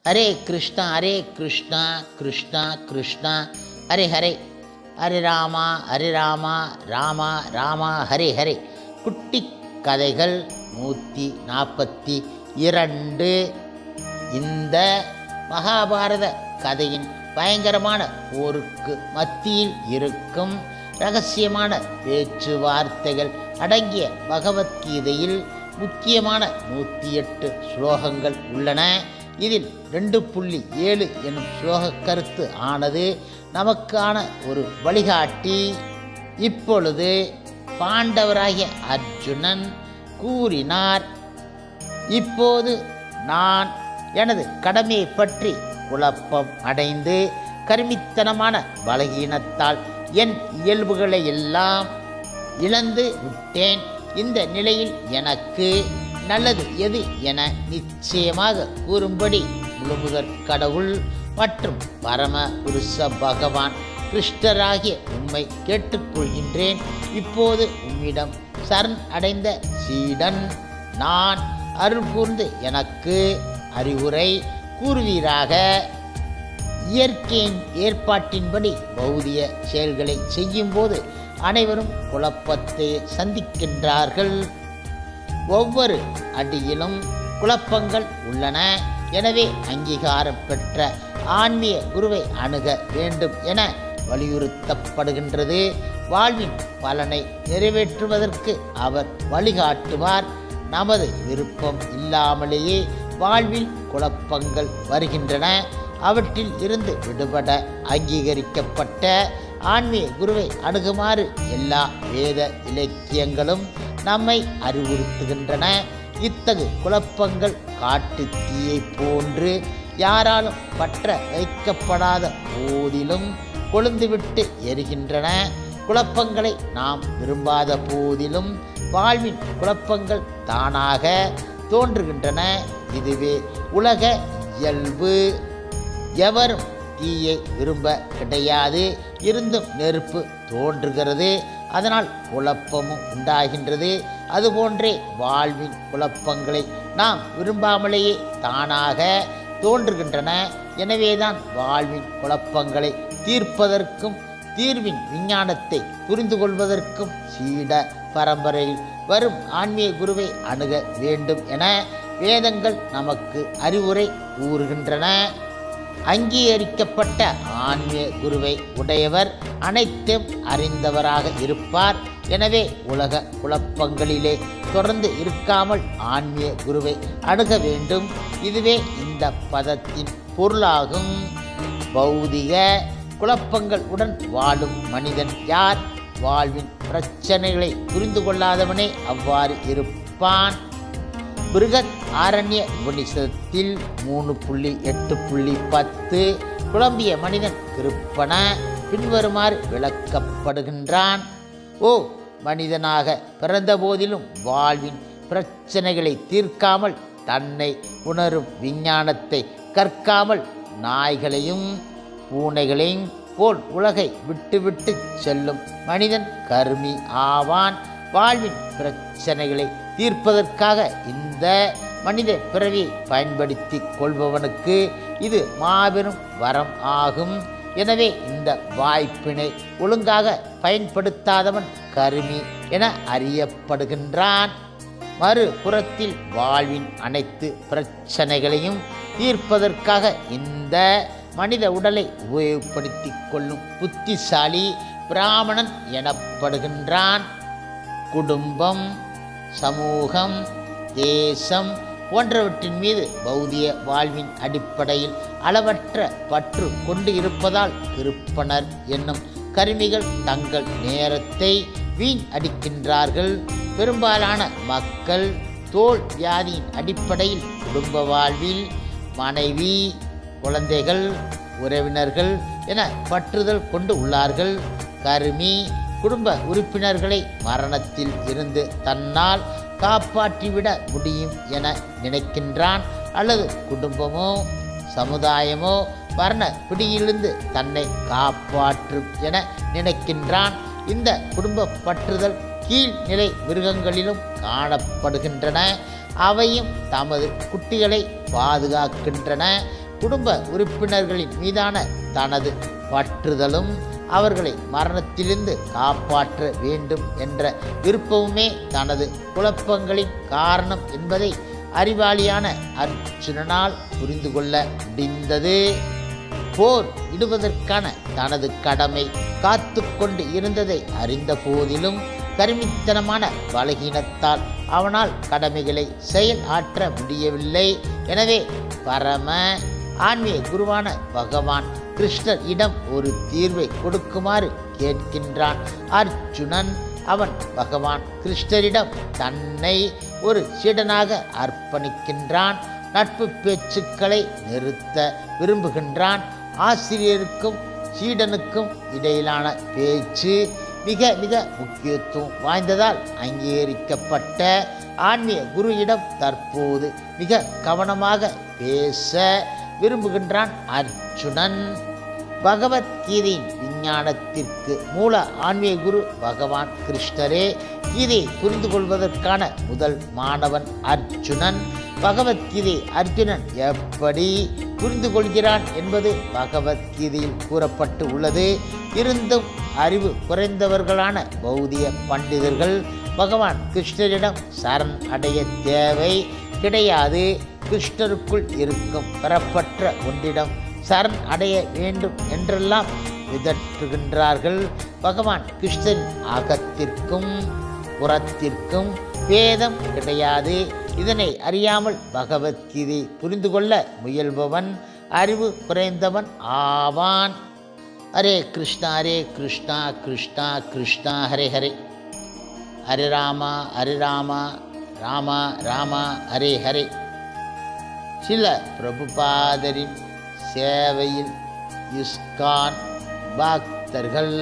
ஹரே கிருஷ்ணா கிருஷ்ணா கிருஷ்ணா ஹரே ஹரே, ஹரே ராமா ராமா ராமா ஹரே ஹரே. குட்டி கதைகள் 142. இந்த மகாபாரத கதையின் பயங்கரமான போருக்கு மத்தியில் இருக்கும் இரகசியமான பேச்சுவார்த்தைகள் அடங்கிய பகவத்கீதையில் முக்கியமான 108 ஸ்லோகங்கள் உள்ளன. இதில் 2.7 எனும் ஸ்லோக கருத்து ஆனது நமக்கான ஒரு வழிகாட்டி. இப்பொழுது பாண்டவராகிய அர்ஜுனன் கூறினார், இப்போது நான் எனது கடமையை பற்றி குழப்பம் அடைந்து கருமித்தனமான பலகீனத்தால் என் இயல்புகளை எல்லாம் இழந்து விட்டேன். இந்த நிலையில் எனக்கு நல்லது எது என நிச்சயமாக கூறும்படி முழுமுதற் கடவுள் மற்றும் பரம புருஷ பகவான் கிருஷ்ணராகிய உம்மை கேட்டுக்கொள்கின்றேன். இப்போது உம்மிடம் சரண் அடைந்த சீடன் நான், அருள் கூர்ந்து எனக்கு அறிவுரை கூறுவீராக. இயற்கையின் ஏற்பாட்டின்படி பௌதிக செயல்களை செய்யும்போது அனைவரும் குழப்பத்தை சந்திக்கின்றார்கள். ஒவ்வொரு அடியிலும் குழப்பங்கள் உள்ளன. எனவே அங்கீகாரம் பெற்ற ஆன்மீக குருவை அணுக வேண்டும் என வலியுறுத்தப்படுகின்றது. வாழ்வின் பலனை நிறைவேற்றுவதற்கு அவர் வழிகாட்டுவார். நமது விருப்பம் இல்லாமலேயே வாழ்வில் குழப்பங்கள் வருகின்றன. அவற்றில் இருந்து விடுபட அங்கீகரிக்கப்பட்ட ஆன்மீக குருவை அணுகுமாறு எல்லா வேத இலக்கியங்களும் நம்மை அறிவுறுத்துகின்றன. இத்தகு குழப்பங்கள் காட்டு தீயை போன்று யாராலும் பற்ற வைக்கப்படாத போதிலும் கொழுந்துவிட்டு எரிகின்றன. குழப்பங்களை நாம் விரும்பாத போதிலும் வாழ்வின் குழப்பங்கள் தானாக தோன்றுகின்றன. இதுவே உலக இயல்பு. எவரும் தீயை விரும்ப கிடையாது. இருந்தும் நெருப்பு தோன்றுகிறது, அதனால் குழப்பமும் உண்டாகின்றது. அதுபோன்றே வாழ்வின் குழப்பங்களை நாம் விரும்பாமலேயே தானாக தோன்றுகின்றன. எனவேதான் வாழ்வின் குழப்பங்களை தீர்ப்பதற்கும் தீர்வின் விஞ்ஞானத்தை புரிந்து கொள்வதற்கும் சீட பரம்பரையில் வரும் ஆன்மீக குருவை அணுக வேண்டும் என வேதங்கள் நமக்கு அறிவுரை கூறுகின்றன. அங்கீகரிக்கப்பட்ட ஆன்மீக குருவை உடையவர் அனைத்தும் அறிந்தவராக இருப்பார். எனவே உலக குழப்பங்களிலே தொடர்ந்து இருக்காமல் ஆன்மீக குருவை அணுக வேண்டும். இதுவே இந்த பதத்தின் பொருளாகும். பௌதிக குழப்பங்கள் உடன் வாழும் மனிதன் யார்? வாழ்வின் பிரச்சனைகளை புரிந்து கொள்ளாதவனே அவ்வாறு இருப்பான். பிருகத் ஆரண்ய உபநிஷத்தில் 3.8.10 குழம்பிய மனிதன் கிருப்பன பின்வருமாறு விளக்கப்படுகின்றான். ஓ மனிதனாக பிறந்த போதிலும் வாழ்வின் பிரச்சனைகளை தீர்க்காமல் தன்னை உணரும் விஞ்ஞானத்தை கற்காமல் நாய்களையும் பூனைகளையும் போல் உலகை விட்டுவிட்டு செல்லும் மனிதன் கருமி ஆவான். வாழ்வின் பிரச்சனைகளை தீர்ப்பதற்காக இந்த மனித பிறவியை பயன்படுத்தி கொள்பவனுக்கு இது மாபெரும் வரம் ஆகும். எனவே இந்த வாய்ப்பினை ஒழுங்காக பயன்படுத்தாதவன் கருமி என அறியப்படுகின்றான். மறுபுறத்தில் வாழ்வின் அனைத்து பிரச்சனைகளையும் தீர்ப்பதற்காக இந்த மனித உடலை உபயோகப்படுத்தி கொள்ளும் புத்திசாலி பிராமணன் எனப்படுகின்றான். குடும்பம், சமூகம், தேசம் போன்றவற்றின் மீது பௌதிக வாழ்வின் அடிப்படையில் அளவற்ற பற்று கொண்டு இருப்பதால் கிருப்பனர் என்னும் கருமிகள் தங்கள் நேரத்தை வீண் அடிக்கின்றார்கள். பெரும்பாலான மக்கள் தோல் வியாதியின் அடிப்படையில் குடும்ப வாழ்வில் மனைவி, குழந்தைகள், உறவினர்கள் என பற்றுதல் கொண்டு உள்ளார்கள். கருமி குடும்ப உறுப்பினர்களை மரணத்தில் இருந்து தன்னால் காப்பாற்றிவிட முடியும் என நினைக்கின்றான். அல்லது குடும்பமோ சமுதாயமோ மரண பிடியிலிருந்து தன்னை காப்பாற்றும் என நினைக்கின்றான். இந்த குடும்ப பற்றுதல் கீழ்நிலை மிருகங்களிலும் காணப்படுகின்றன. அவையும் தமது குட்டிகளை பாதுகாக்கின்றன. குடும்ப உறுப்பினர்களின் மீதான தனது பற்றுதலும் அவர்களை மரணத்திலிருந்து காப்பாற்ற வேண்டும் என்ற விருப்பமுமே தனது குழப்பங்களின் காரணம் என்பதை அறிவாளியான அர்ஜுனனால் புரிந்து கொள்ள முடிந்தது. போர் இடுவதற்கான தனது கடமை காத்து கொண்டு இருந்ததை அறிந்த போதிலும் கருமித்தனமான பலகீனத்தால் அவனால் கடமைகளை செயல் ஆற்ற முடியவில்லை. எனவே பரம ஆன்மீக குருவான பகவான் கிருஷ்ணர் இடம் ஒரு தீர்வை கொடுக்குமாறு கேட்கின்றான் அர்ஜுனன். அவன் பகவான் கிருஷ்ணரிடம் தன்னை ஒரு சீடனாக அர்ப்பணிக்கின்றான். நட்பு பேச்சுக்களை நிறுத்த விரும்புகின்றான். ஆசிரியருக்கும் சீடனுக்கும் இடையிலான பேச்சு மிக மிக முக்கியத்துவம் வாய்ந்ததால் அங்கீகரிக்கப்பட்ட ஆன்மீக குருவிடம் தற்போது மிக கவனமாக பேச விரும்புகின்றான் அர்ஜுனன். பகவத்கீதையின் விஞ்ஞானத்திற்கு மூல ஆன்மீக குரு பகவான் கிருஷ்ணரே. கீதையை புரிந்து கொள்வதற்கான முதல் மாணவன் அர்ஜுனன். பகவத்கீதை அர்ஜுனன் எப்படி புரிந்து கொள்கிறான் என்பது பகவத்கீதையில் கூறப்பட்டு உள்ளது. இருந்தும் அறிவு குறைந்தவர்களான பௌதிக பண்டிதர்கள் பகவான் கிருஷ்ணரிடம் சரண் அடைய தேவை கிடையாது. கிருஷ்ணருக்குள் இருக்கும் பெறப்பற்ற ஒன்றிடம் சரண் அடைய வேண்டும் என்றெல்லாம் விதற்றுகின்றார்கள். பகவான் கிருஷ்ணன் அகத்திற்கும் புறத்திற்கும் பேதம் கிடையாது. இதனை அறியாமல் பகவத்கீதை புரிந்து கொள்ள முயல்பவன் அறிவு குறைந்தவன் ஆவான். ஹரே கிருஷ்ணா கிருஷ்ணா கிருஷ்ணா ஹரே ஹரே. ஹரே ராமா ராமா ராமா ஹரே ஹரே. சில பிரபுபாதரின் சேவையில் இஸ்கான் பக்தர்கள்